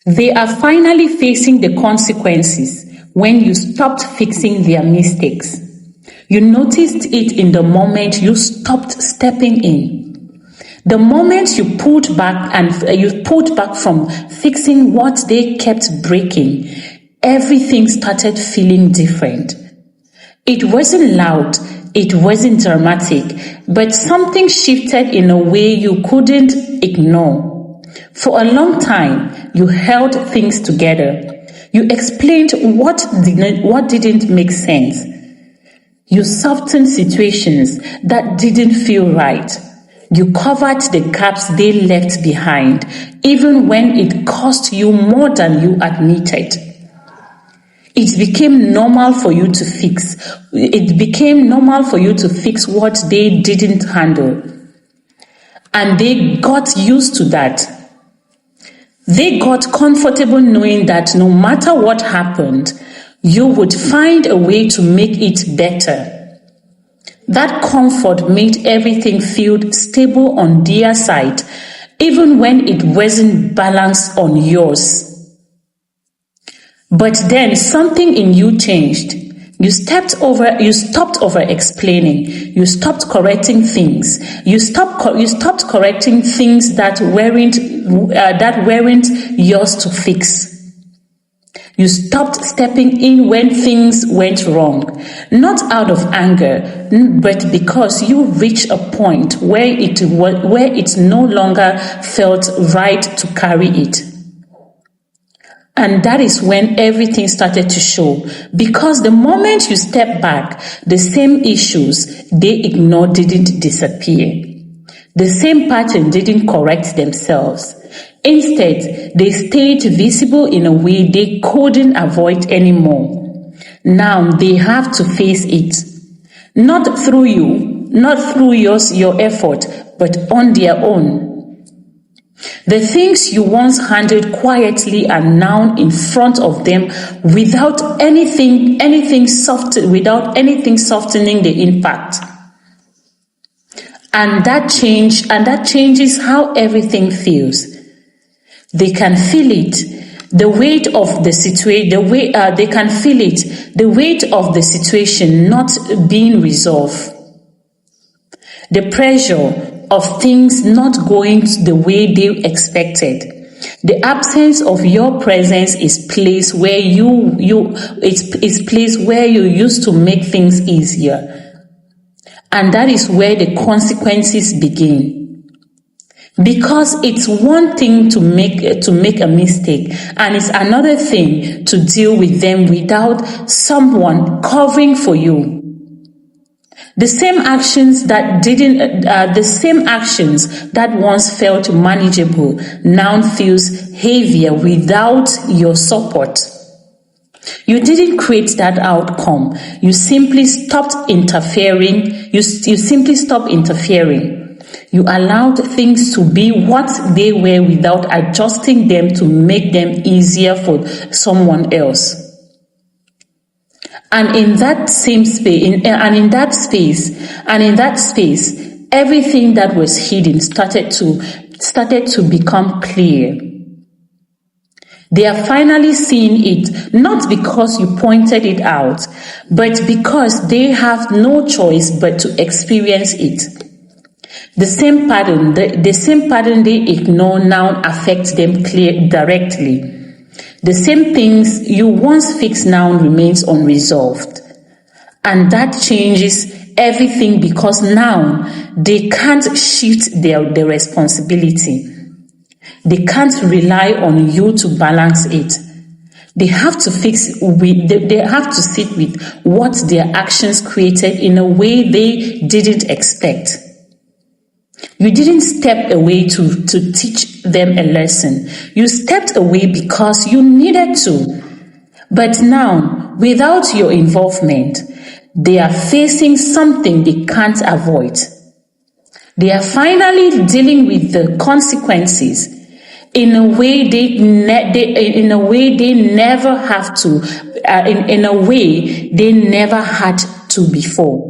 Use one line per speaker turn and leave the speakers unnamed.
They are finally facing the consequences when you stopped fixing their mistakes. You noticed it in the moment you stopped stepping in. The moment you pulled back from fixing what they kept breaking, everything started feeling different. It wasn't loud, it wasn't dramatic, but something shifted in a way you couldn't ignore. For a long time, you held things together. You explained what didn't make sense. You softened situations that didn't feel right. You covered the gaps they left behind, even when it cost you more than you admitted. It became normal for you to fix. It became normal for you to fix what they didn't handle. And they got used to that. They got comfortable knowing that no matter what happened, you would find a way to make it better. That comfort made everything feel stable on their side, even when it wasn't balanced on yours. But then something in you changed. You stopped over explaining. You stopped correcting things. You stopped correcting things that weren't yours to fix. You stopped stepping in when things went wrong, not out of anger, but because you reached a point where it no longer felt right to carry it. And that is when everything started to show. Because the moment you step back, the same issues they ignored didn't disappear. The same pattern didn't correct themselves. Instead, they stayed visible in a way they couldn't avoid anymore. Now they have to face it. Not through you, not through your effort, but on their own. The things you once handled quietly are now in front of them without anything softening the impact. And that changes how everything feels. They can feel it. The weight of the situation, they can feel it. The weight of the situation not being resolved. The pressure of things not going the way they expected. The absence of your presence is place where it's place where you used to make things easier. And that is where the consequences begin. Because it's one thing to make a mistake, and it's another thing to deal with them without someone covering for you. The same actions that once felt manageable now feels heavier without your support. You didn't create that outcome. You simply stopped interfering. You simply stopped interfering. You allowed things to be what they were without adjusting them to make them easier for someone else. And in that space, everything that was hidden started to become clear. They are finally seeing it, not because you pointed it out, but because they have no choice but to experience it. The same pattern they ignore now affects them directly. The same things you once fixed now remains unresolved. And that changes everything because now they can't shift their responsibility. They can't rely on you to balance it. They have to sit with what their actions created in a way they didn't expect. You didn't step away to teach them a lesson. You stepped away because you needed to. But now, without your involvement, they are facing something they can't avoid. They are finally dealing with the consequences in a way they never had to before.